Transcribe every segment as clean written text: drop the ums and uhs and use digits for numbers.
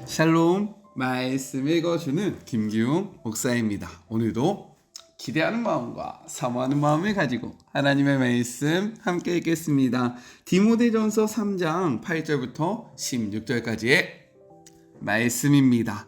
샬롬, 말씀 읽어주는 김기웅 목사입니다. 오늘도 기대하는 마음과 사모하는 마음을 가지고 하나님의 말씀 함께 읽겠습니다. 디모데전서 3장 8절부터 16절까지의 말씀입니다.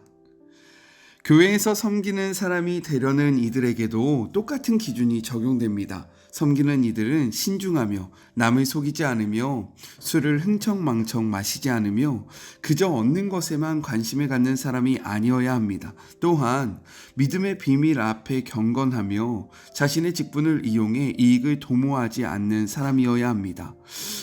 교회에서 섬기는 사람이 되려는 이들에게도 똑같은 기준이 적용됩니다. 섬기는 이들은 신중하며 남을 속이지 않으며 술을 흥청망청 마시지 않으며 그저 얻는 것에만 관심을 갖는 사람이 아니어야 합니다. 또한 믿음의 비밀 앞에 경건하며 자신의 직분을 이용해 이익을 도모하지 않는 사람이어야 합니다.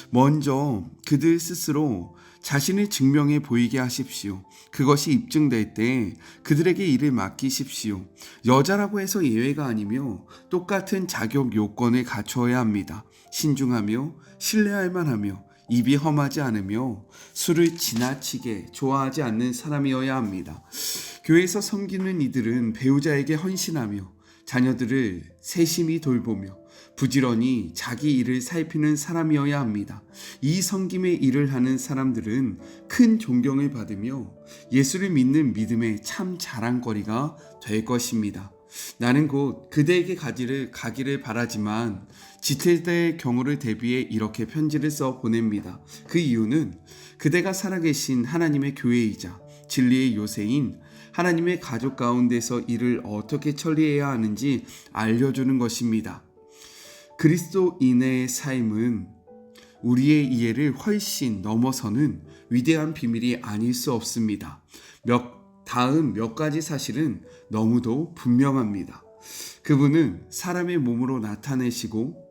먼저 그들 스스로 자신을 증명해 보이게 하십시오. 그것이 입증될 때 그들에게 일을 맡기십시오. 여자라고 해서 예외가 아니며 똑같은 자격 요건을 갖추어야 합니다. 신중하며 신뢰할 만하며 입이 험하지 않으며 술을 지나치게 좋아하지 않는 사람이어야 합니다. 교회에서 섬기는 이들은 배우자에게 헌신하며 자녀들을 세심히 돌보며 부지런히 자기 일을 살피는 사람이어야 합니다. 이 섬김의 일을 하는 사람들은 큰 존경을 받으며 예수를 믿는 믿음의 참 자랑거리가 될 것입니다. 나는 곧 그대에게 가기를 바라지만 지체될 경우를 대비해 이렇게 편지를 써 보냅니다. 그 이유는 그대가 살아계신 하나님의 교회이자 진리의 요새인 하나님의 가족 가운데서 일을 어떻게 처리해야 하는지 알려주는 것입니다. 그리스도인의 삶은 우리의 이해를 훨씬 넘어서는 위대한 비밀이 아닐 수 없습니다. 다음 몇 가지 사실은 너무도 분명합니다. 그분은 사람의 몸으로 나타내시고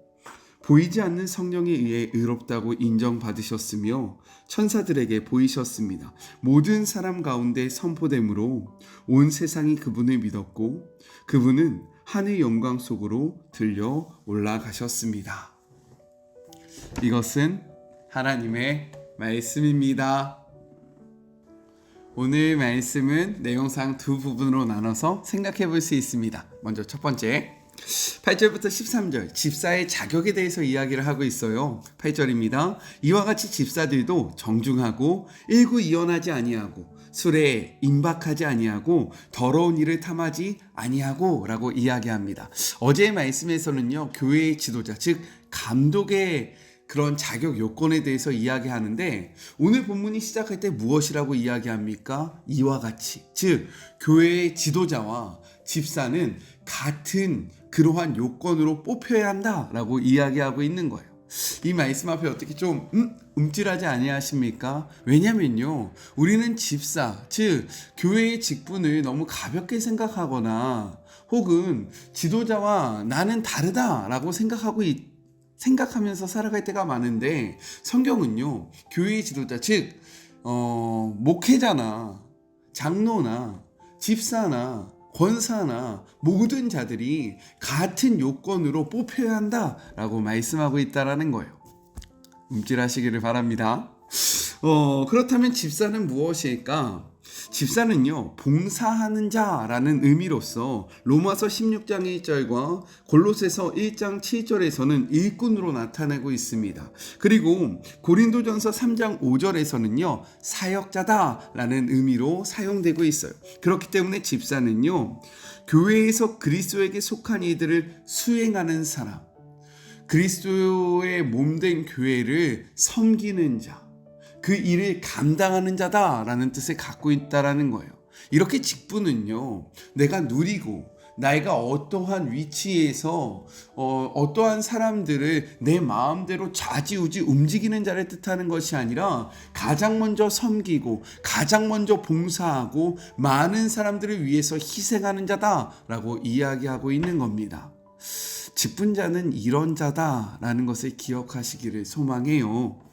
보이지 않는 성령에 의해 의롭다고 인정받으셨으며 천사들에게 보이셨습니다. 모든 사람 가운데 선포됨으로 온 세상이 그분을 믿었고 그분은 하늘 영광 속으로 들려 올라가셨습니다. 이것은 하나님의 말씀입니다. 오늘 말씀은 내용상 두 부분으로 나눠서 생각해 볼 수 있습니다. 먼저 첫 번째 8절부터 13절 집사의 자격에 대해서 이야기를 하고 있어요. 8절입니다. 이와 같이 집사들도 정중하고 일구이연하지 아니하고 술에 임박하지 아니하고 더러운 일을 탐하지 아니하고 라고 이야기합니다. 어제의 말씀에서는요, 교회의 지도자 즉 감독의 그런 자격 요건에 대해서 이야기하는데 오늘 본문이 시작할 때 무엇이라고 이야기합니까? 이와 같이 즉 교회의 지도자와 집사는 같은 그러한 요건으로 뽑혀야 한다라고 이야기하고 있는 거예요. 이 말씀 앞에 어떻게 좀 움찔하지 아니하십니까? 왜냐면요, 우리는 집사 즉 교회의 직분을 너무 가볍게 생각하거나 혹은 지도자와 나는 다르다라고 생각하면서 살아갈 때가 많은데 성경은요, 교회의 지도자 즉 목회자나 장로나 집사나 권사나 모든 자들이 같은 요건으로 뽑혀야 한다라고 말씀하고 있다라는 거예요. 움찔하시기를 바랍니다. 그렇다면 집사는 무엇일까? 집사는요, 봉사하는 자라는 의미로서 로마서 16장 1절과 골로새서 1장 7절에서는 일꾼으로 나타내고 있습니다. 그리고 고린도전서 3장 5절에서는요, 사역자다라는 의미로 사용되고 있어요. 그렇기 때문에 집사는요, 교회에서 그리스도에게 속한 이들을 수행하는 사람, 그리스도의 몸된 교회를 섬기는 자, 그 일을 감당하는 자다라는 뜻을 갖고 있다라는 거예요. 이렇게 직분은요, 내가 누리고 내가 어떠한 위치에서 어떠한 사람들을 내 마음대로 좌지우지 움직이는 자를 뜻하는 것이 아니라 가장 먼저 섬기고 가장 먼저 봉사하고 많은 사람들을 위해서 희생하는 자다라고 이야기하고 있는 겁니다. 직분자는 이런 자다라는 것을 기억하시기를 소망해요.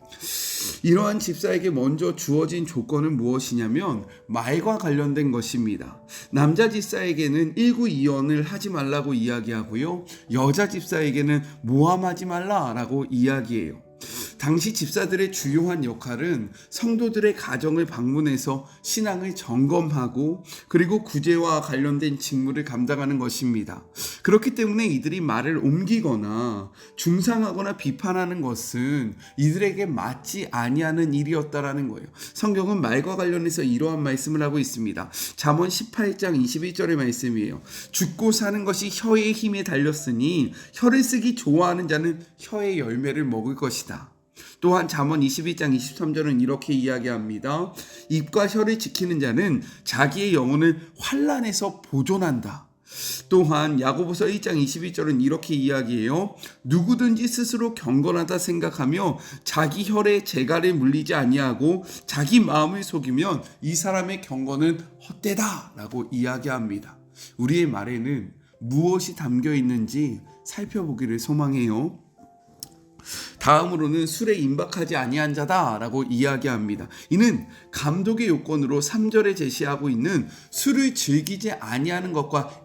이러한 집사에게 먼저 주어진 조건은 무엇이냐면 말과 관련된 것입니다. 남자 집사에게는 일구이연을 하지 말라고 이야기하고요, 여자 집사에게는 모함하지 말라라고 이야기해요. 당시 집사들의 주요한 역할은 성도들의 가정을 방문해서 신앙을 점검하고 그리고 구제와 관련된 직무를 감당하는 것입니다. 그렇기 때문에 이들이 말을 옮기거나 중상하거나 비판하는 것은 이들에게 맞지 아니하는 일이었다라는 거예요. 성경은 말과 관련해서 이러한 말씀을 하고 있습니다. 잠언 18장 21절의 말씀이에요. 죽고 사는 것이 혀의 힘에 달렸으니 혀를 쓰기 좋아하는 자는 혀의 열매를 먹을 것이다. 또한 잠언 22장 23절은 이렇게 이야기합니다. 입과 혀를 지키는 자는 자기의 영혼을 환난에서 보존한다. 또한 야고보서 1장 22절은 이렇게 이야기해요. 누구든지 스스로 경건하다 생각하며 자기 혈에 재갈을 물리지 아니하고 자기 마음을 속이면 이 사람의 경건은 헛되다 라고 이야기합니다. 우리의 말에는 무엇이 담겨 있는지 살펴보기를 소망해요. 다음으로는 술에 임박하지 아니한 자다라고 이야기합니다. 이는 감독의 요건으로 3절에 제시하고 있는 술을 즐기지 아니하는 것과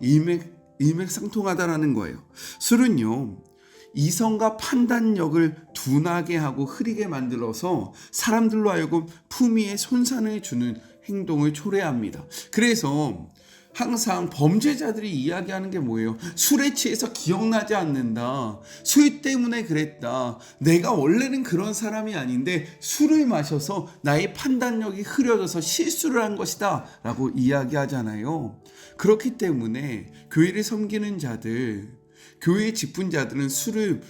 일맥상통하다라는 거예요. 술은요, 이성과 판단력을 둔하게 하고 흐리게 만들어서 사람들로 하여금 품위에 손상을 주는 행동을 초래합니다. 그래서 항상 범죄자들이 이야기하는 게 뭐예요? 술에 취해서 기억나지 않는다. 술 때문에 그랬다. 내가 원래는 그런 사람이 아닌데 술을 마셔서 나의 판단력이 흐려져서 실수를 한 것이다 라고 이야기하잖아요. 그렇기 때문에 교회를 섬기는 자들, 교회의 직분자들은 술을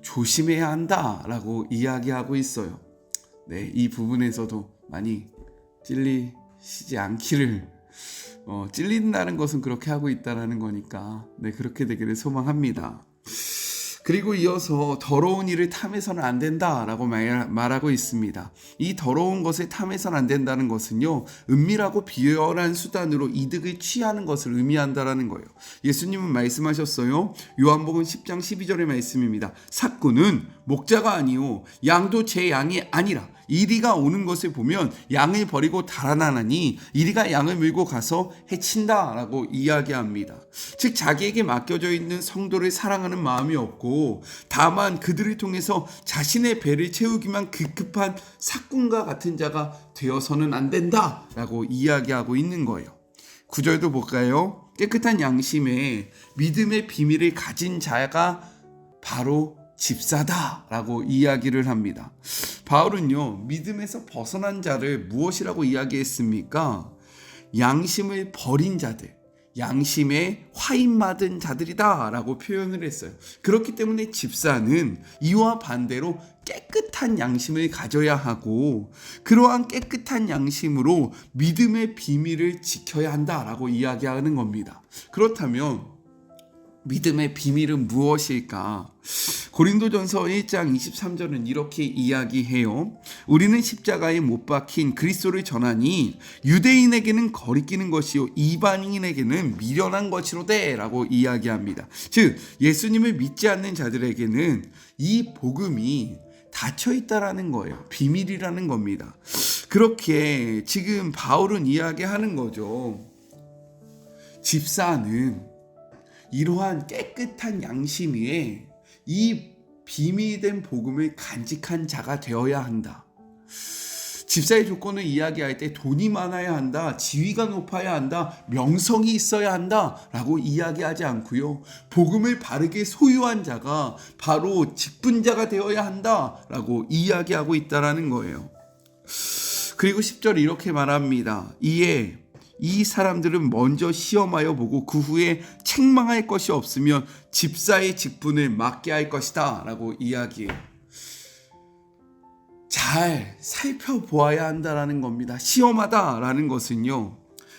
조심해야 한다라고 이야기하고 있어요. 네, 이 부분에서도 많이 찔리시지 않기를 찔린다는 것은 그렇게 하고 있다라는 거니까 네, 그렇게 되기를 소망합니다. 그리고 이어서 더러운 일을 탐해서는 안 된다라고 말하고 있습니다. 이 더러운 것을 탐해서는 안 된다는 것은요, 은밀하고 비열한 수단으로 이득을 취하는 것을 의미한다라는 거예요. 예수님은 말씀하셨어요. 요한복음 10장 12절의 말씀입니다. 삭구는 목자가 아니요 양도 제 양이 아니라 이리가 오는 것을 보면 양을 버리고 달아나니 이리가 양을 밀고 가서 해친다라고 이야기합니다. 즉 자기에게 맡겨져 있는 성도를 사랑하는 마음이 없고 다만 그들을 통해서 자신의 배를 채우기만 급급한 삭군과 같은 자가 되어서는 안 된다라고 이야기하고 있는 거예요. 9절도 볼까요? 깨끗한 양심에 믿음의 비밀을 가진 자가 바로 집사다라고 이야기를 합니다. 바울은요, 믿음에서 벗어난 자를 무엇이라고 이야기했습니까? 양심을 버린 자들, 양심에 화인맞은 자들이다 라고 표현을 했어요. 그렇기 때문에 집사는 이와 반대로 깨끗한 양심을 가져야 하고 그러한 깨끗한 양심으로 믿음의 비밀을 지켜야 한다라고 이야기하는 겁니다. 그렇다면 믿음의 비밀은 무엇일까? 고린도전서 1장 23절은 이렇게 이야기해요. 우리는 십자가에 못 박힌 그리스도를 전하니 유대인에게는 거리끼는 것이요 이방인에게는 미련한 것이로되 라고 이야기합니다. 즉 예수님을 믿지 않는 자들에게는 이 복음이 닫혀 있다라는 거예요. 비밀이라는 겁니다. 그렇게 지금 바울은 이야기하는 거죠. 집사는 이러한 깨끗한 양심 위에 이 비밀된 복음을 간직한 자가 되어야 한다. 집사의 조건을 이야기할 때 돈이 많아야 한다, 지위가 높아야 한다, 명성이 있어야 한다 라고 이야기하지 않고요. 복음을 바르게 소유한 자가 바로 직분자가 되어야 한다 라고 이야기하고 있다는 거예요. 그리고 10절 이렇게 말합니다. 이에 이 사람들은 먼저 시험하여 보고 그 후에 책망할 것이 없으면 집사의 직분을 맡게 할 것이다 라고 이야기해요. 잘 살펴보아야 한다라는 겁니다. 시험하다라는 것은요,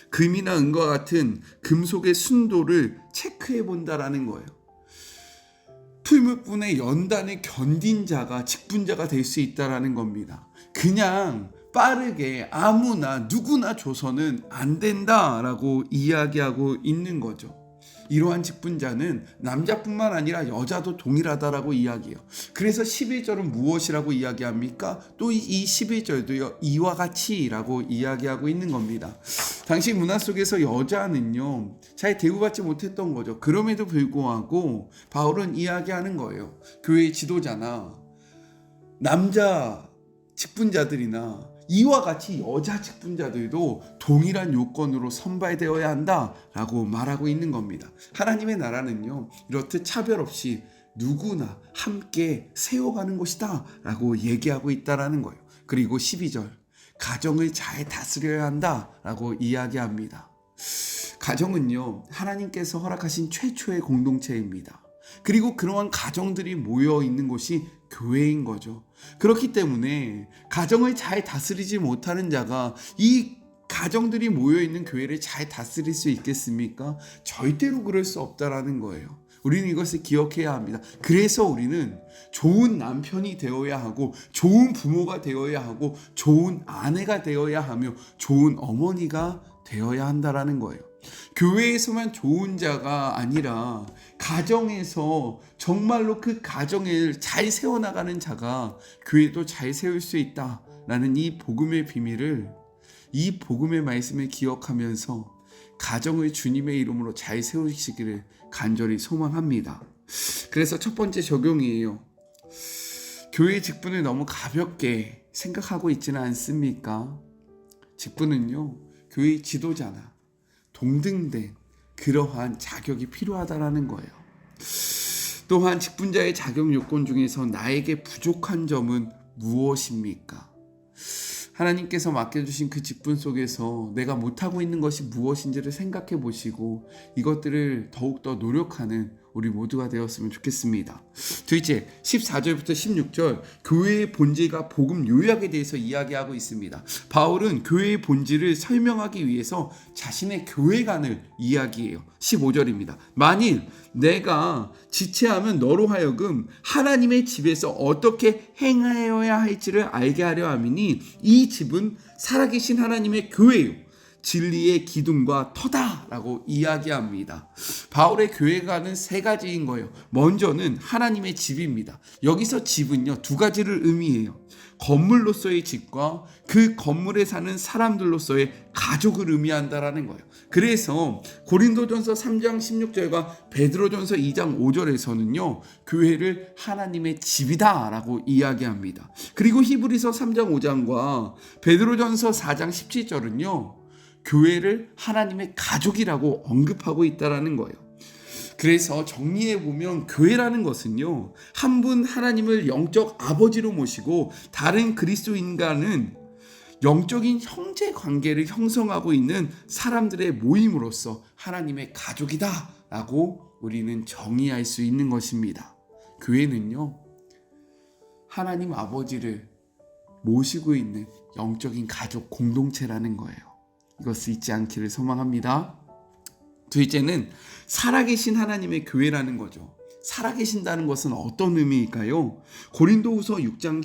금이나 은과 같은 금속의 순도를 체크해 본다라는 거예요. 풀무분의 연단을 견딘 자가 직분자가 될 수 있다라는 겁니다. 그냥 빠르게 아무나 누구나 줘서는 안 된다라고 이야기하고 있는 거죠. 이러한 직분자는 남자뿐만 아니라 여자도 동일하다라고 이야기해요. 그래서 11절은 무엇이라고 이야기합니까? 또 이 11절도요, 이와 같이라고 이야기하고 있는 겁니다. 당시 문화 속에서 여자는요, 잘 대우받지 못했던 거죠. 그럼에도 불구하고 바울은 이야기하는 거예요. 교회의 지도자나 남자 직분자들이나 이와 같이 여자 직분자들도 동일한 요건으로 선발되어야 한다라고 말하고 있는 겁니다. 하나님의 나라는요, 이렇듯 차별 없이 누구나 함께 세워가는 것이다 라고 얘기하고 있다라는 거예요. 그리고 12절, 가정을 잘 다스려야 한다라고 이야기합니다. 가정은요, 하나님께서 허락하신 최초의 공동체입니다. 그리고 그러한 가정들이 모여 있는 곳이 교회인 거죠. 그렇기 때문에 가정을 잘 다스리지 못하는 자가 이 가정들이 모여 있는 교회를 잘 다스릴 수 있겠습니까? 절대로 그럴 수 없다라는 거예요. 우리는 이것을 기억해야 합니다. 그래서 우리는 좋은 남편이 되어야 하고, 좋은 부모가 되어야 하고, 좋은 아내가 되어야 하며, 좋은 어머니가 되어야 한다라는 거예요. 교회에서만 좋은 자가 아니라 가정에서 정말로 그 가정을 잘 세워나가는 자가 교회도 잘 세울 수 있다라는 이 복음의 비밀을, 이 복음의 말씀을 기억하면서 가정을 주님의 이름으로 잘 세우시기를 간절히 소망합니다. 그래서 첫 번째 적용이에요. 교회 직분을 너무 가볍게 생각하고 있지는 않습니까? 직분은요, 교회 지도자나 동등된 그러한 자격이 필요하다라는 거예요. 또한 직분자의 자격 요건 중에서 나에게 부족한 점은 무엇입니까? 하나님께서 맡겨주신 그 직분 속에서 내가 못하고 있는 것이 무엇인지를 생각해 보시고 이것들을 더욱더 노력하는 우리 모두가 되었으면 좋겠습니다. 둘째, 14절부터 16절 교회의 본질과 복음 요약에 대해서 이야기하고 있습니다. 바울은 교회의 본질을 설명하기 위해서 자신의 교회관을 이야기해요. 15절입니다. 만일 내가 지체하면 너로 하여금 하나님의 집에서 어떻게 행하여야 할지를 알게 하려 함이니 이 집은 살아계신 하나님의 교회요 진리의 기둥과 터다라고 이야기합니다. 바울의 교회관은 세 가지인 거예요. 먼저는 하나님의 집입니다. 여기서 집은요, 두 가지를 의미해요. 건물로서의 집과 그 건물에 사는 사람들로서의 가족을 의미한다라는 거예요. 그래서 고린도전서 3장 16절과 베드로전서 2장 5절에서는요, 교회를 하나님의 집이다라고 이야기합니다. 그리고 히브리서 3장 5장과 베드로전서 4장 17절은요, 교회를 하나님의 가족이라고 언급하고 있다라는 거예요. 그래서 정리해 보면 교회라는 것은요, 한 분 하나님을 영적 아버지로 모시고 다른 그리스도인과는 영적인 형제 관계를 형성하고 있는 사람들의 모임으로서 하나님의 가족이다라고 우리는 정의할 수 있는 것입니다. 교회는요, 하나님 아버지를 모시고 있는 영적인 가족 공동체라는 거예요. 이것을 잊지 않기를 소망합니다. 둘째는 살아계신 하나님의 교회라는 거죠. 살아계신다는 것은 어떤 의미일까요? 고린도후서 6장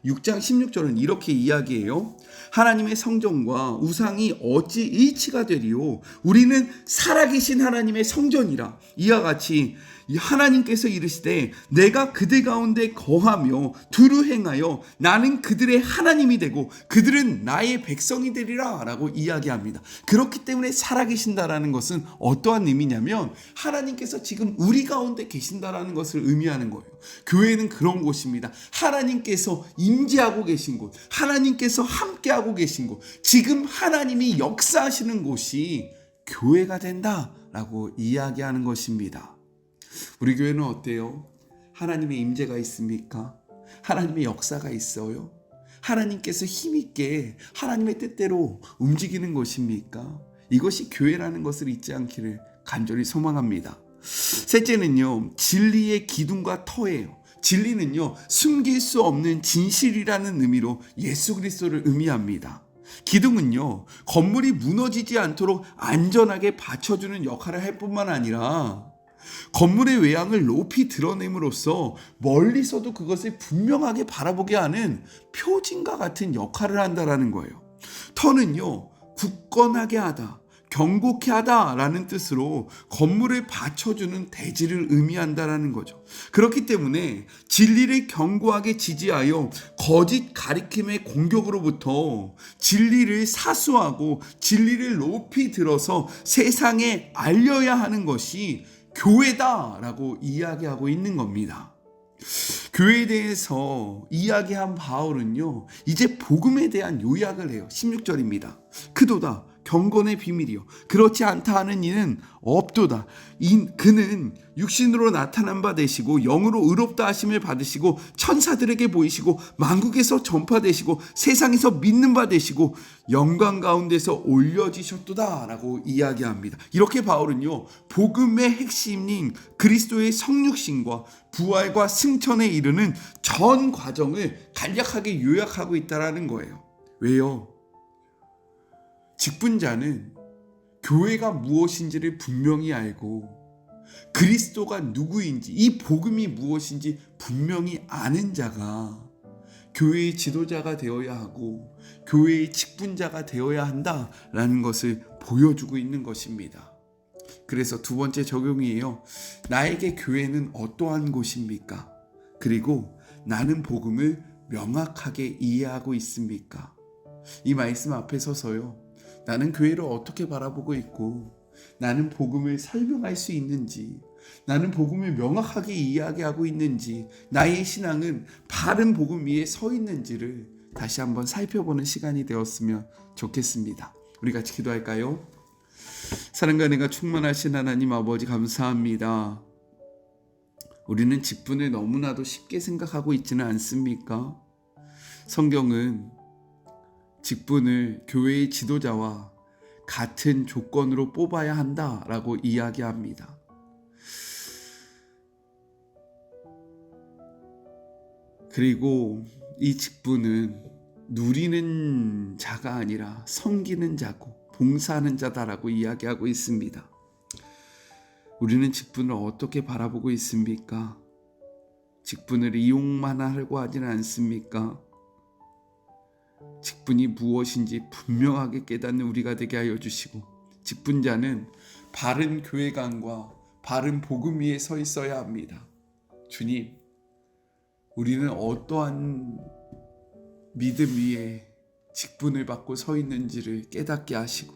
16절은 이렇게 이야기해요. 하나님의 성전과 우상이 어찌 일치가 되리요? 우리는 살아계신 하나님의 성전이라. 이와 같이 하나님께서 이르시되 내가 그들 가운데 거하며 두루 행하여 나는 그들의 하나님이 되고 그들은 나의 백성이 되리라 라고 이야기합니다. 그렇기 때문에 살아계신다라는 것은 어떠한 의미냐면 하나님께서 지금 우리 가운데 계신다라는 것을 의미하는 거예요. 교회는 그런 곳입니다. 하나님께서 임재하고 계신 곳, 하나님께서 함께하고 계신 곳, 지금 하나님이 역사하시는 곳이 교회가 된다라고 이야기하는 것입니다. 우리 교회는 어때요? 하나님의 임재가 있습니까? 하나님의 역사가 있어요? 하나님께서 힘있게 하나님의 뜻대로 움직이는 것입니까? 이것이 교회라는 것을 잊지 않기를 간절히 소망합니다. 셋째는요, 진리의 기둥과 터예요. 진리는요, 숨길 수 없는 진실이라는 의미로 예수 그리스도를 의미합니다. 기둥은요, 건물이 무너지지 않도록 안전하게 받쳐주는 역할을 할 뿐만 아니라 건물의 외양을 높이 드러냄으로써 멀리서도 그것을 분명하게 바라보게 하는 표징과 같은 역할을 한다라는 거예요. 터는요, 굳건하게 하다, 견고케 하다라는 뜻으로 건물을 받쳐주는 대지를 의미한다라는 거죠. 그렇기 때문에 진리를 견고하게 지지하여 거짓 가리킴의 공격으로부터 진리를 사수하고 진리를 높이 들어서 세상에 알려야 하는 것이 교회다라고 이야기하고 있는 겁니다. 교회에 대해서 이야기한 바울은요, 이제 복음에 대한 요약을 해요. 16절입니다. 그도다 경건의 비밀이요 그렇지 않다 하는 이는 없도다. 그는 육신으로 나타난 바 되시고 영으로 의롭다 하심을 받으시고 천사들에게 보이시고 만국에서 전파되시고 세상에서 믿는 바 되시고 영광 가운데서 올려지셨도다 라고 이야기합니다. 이렇게 바울은요, 복음의 핵심인 그리스도의 성육신과 부활과 승천에 이르는 전 과정을 간략하게 요약하고 있다는 거예요. 왜요? 직분자는 교회가 무엇인지를 분명히 알고 그리스도가 누구인지, 이 복음이 무엇인지 분명히 아는 자가 교회의 지도자가 되어야 하고 교회의 직분자가 되어야 한다라는 것을 보여주고 있는 것입니다. 그래서 두 번째 적용이에요. 나에게 교회는 어떠한 곳입니까? 그리고 나는 복음을 명확하게 이해하고 있습니까? 이 말씀 앞에 서서요, 나는 교회를 어떻게 바라보고 있고 나는 복음을 설명할 수 있는지, 나는 복음을 명확하게 이야기하고 있는지, 나의 신앙은 바른 복음 위에 서 있는지를 다시 한번 살펴보는 시간이 되었으면 좋겠습니다. 우리 같이 기도할까요? 사랑과 은혜가 충만하신 하나님 아버지, 감사합니다. 우리는 직분을 너무나도 쉽게 생각하고 있지는 않습니까? 성경은 직분을 교회의 지도자와 같은 조건으로 뽑아야 한다라고 이야기합니다. 그리고 이 직분은 누리는 자가 아니라 섬기는 자고 봉사하는 자다라고 이야기하고 있습니다. 우리는 직분을 어떻게 바라보고 있습니까? 직분을 이용만 하려고 하지는 않습니까? 직분이 무엇인지 분명하게 깨닫는 우리가 되게 하여 주시고, 직분자는 바른 교회관과 바른 복음 위에 서 있어야 합니다. 주님, 우리는 어떠한 믿음 위에 직분을 받고 서 있는지를 깨닫게 하시고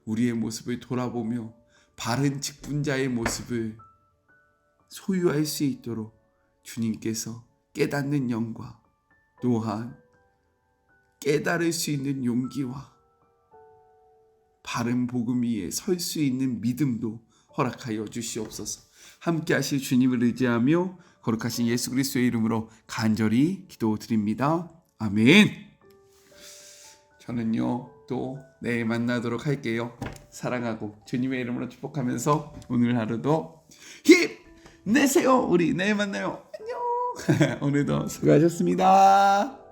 우리의 모습을 돌아보며 바른 직분자의 모습을 소유할 수 있도록 주님께서 깨닫는 영과 또한 깨달을 수 있는 용기와 바른 복음 위에 설 수 있는 믿음도 허락하여 주시옵소서. 함께 하실 주님을 의지하며 거룩하신 예수 그리스도의 이름으로 간절히 기도드립니다. 아멘. 저는요, 또 내일 만나도록 할게요. 사랑하고 주님의 이름으로 축복하면서 오늘 하루도 힘내세요. 우리 내일 만나요. 안녕. 오늘도 수고하셨습니다.